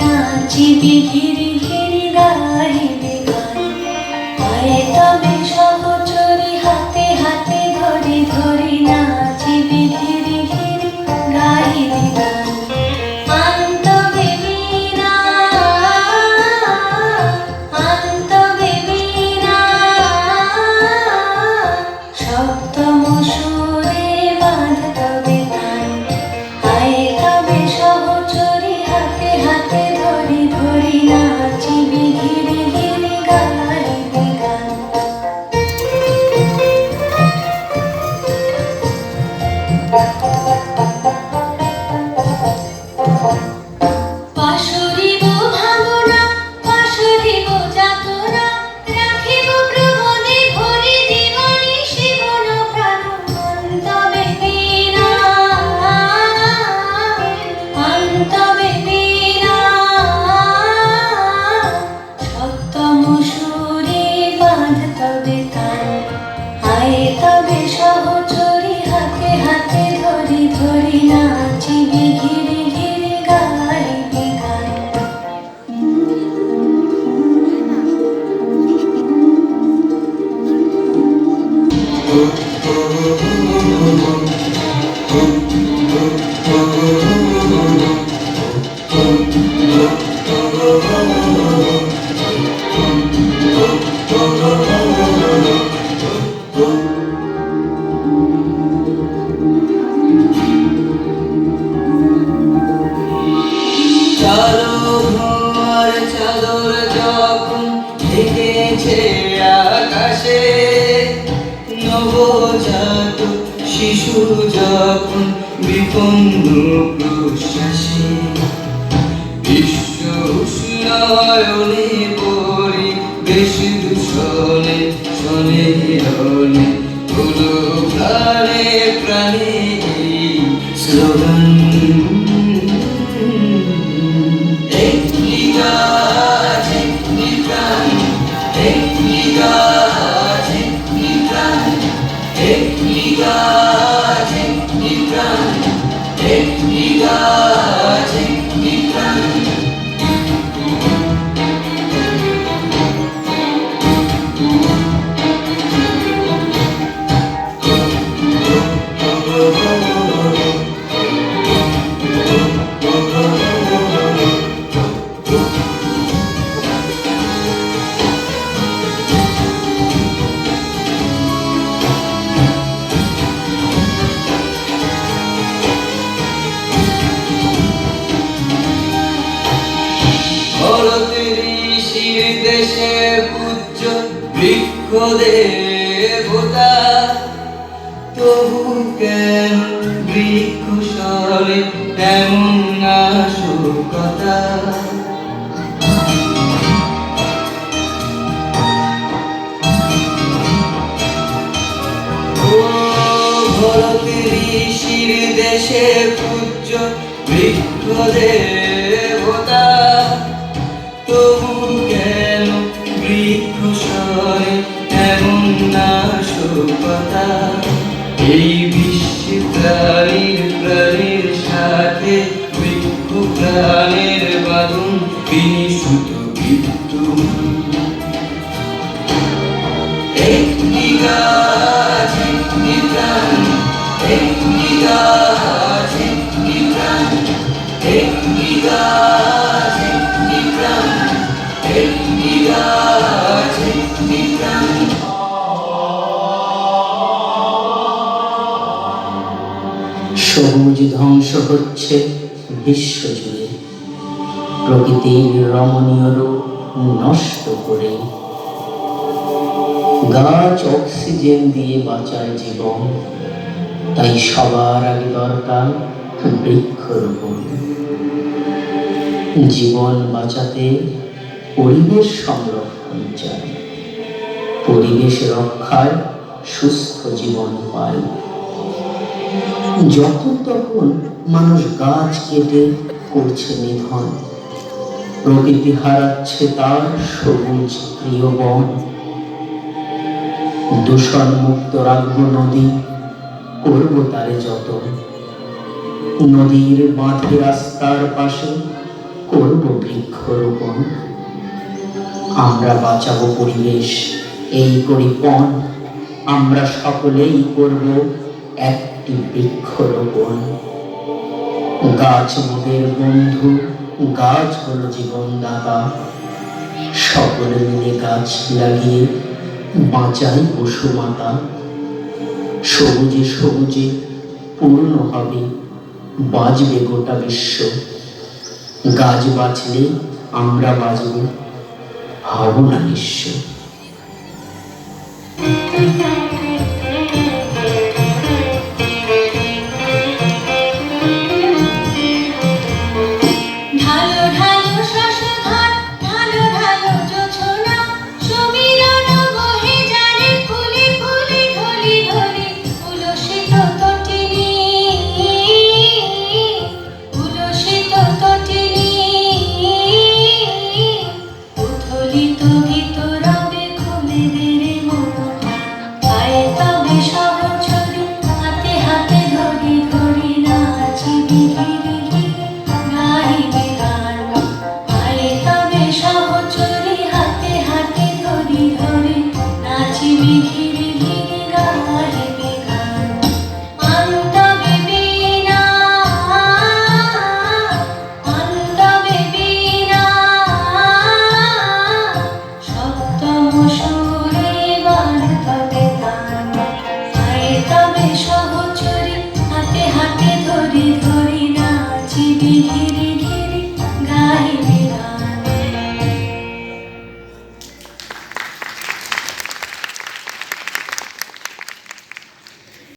নাচিবি ঘিরি ঘিরি গাইবি গান। আয় তবে সহচরী হাতে হাতে ধরি ধরি নাচিবি ঘিরি ঘিরি গাইবি গান। আনতবে বীণা আনতবে বীণা সপ্তম সুরে বাঁধতবে তান। আয় তবে সহচরী হাতে হাতে ধরি ধরি নাচিবি ঘিরি ঘিরি গাইবি গান। পাশরিব ভাবনা পাশরিব যাতনা রাখিব প্রমোদে ভরি জীবনী শিবন প্রাণ। অন্তবে বীণা অন্তবে বীণা সপ্তম সুরে বাঁধতবে তান। আয় তবে সহচরী হাতে হাতে ধরি ধরি নাচিবি ঘিরি ঘিরি গাইবি গান। কালো ভোর চাদর যখন ঢেকেছে আকাশে, নবজাত শিশু যখন বিপন্ন প্রশ্বাসে, বিশ্ব উষ্ণায়নে পরিবেশ দূষণে শনে রনে হলো প্রাণে প্রাণে এই স্লোগান। একটি গাছ একটি প্রাণ, একটি গাছ একটি প্রাণ, একটি গাছ একটি প্রাণ, একটি গাছ একটি প্রাণ। ভারতের ঋষির দেশে পূজ্য বৃক্ষ দেবতা, তবু কেন বৃক্ষ সরে এমন নাশকতা। ও ভারতের ঋষির দেশে পূজ্য বৃক্ষ দেবতা, তবু কেন বৃক্ষ সরে এমন নাশকতা। এই বিশ্বে প্রাণীর প্রাণীর সাথে বৃক্ষ প্রাণের বাঁধন বিনিশুত মৃত্যু। একটি গাছ একটি প্রাণ, একটি গাছ একটি প্রাণ, একটি গাছ একটি প্রাণ, একটি গাছ একটি প্রাণ। সবুজ ধ্বংস হচ্ছে বিশ্বজুড়ে, প্রকৃতির রমণীয় রূপ নষ্ট করে। গাছ অক্সিজেন দিয়ে বাঁচায় জীবন, তাই সবার আগে দরকার বৃক্ষরোপণ। জীবন বাঁচাতে পরিবেশ সংরক্ষণ চাই, পরিবেশ রক্ষায় সুস্থ জীবন পাই। যখন তখন মানুষ গাছ কেটে করছে নিধন, প্রকৃতি হারাচ্ছে তার সবুজ প্রিয় বন। দূষণ মুক্ত রাখবো নদী, করবো তারে যতন। নদীর বাঁধে রাস্তার পাশে করবো বৃক্ষরোপণ। আমরা বাঁচাবো পরিবেশ, এই করি পণ। আমরা সকলেই করব একটি বৃক্ষরোপণ। গাছ মোদের বন্ধু, গাছ হলো জীবনদাতা। সকলে মিলে গাছ লাগিয়ে বাঁচাই পশুমাতা। সবুজে সবুজে পূর্ণ হবে, বাঁচবে গোটা বিশ্ব। গাছ বাঁচলে আমরা বাঁচব, হব না নিঃস্ব।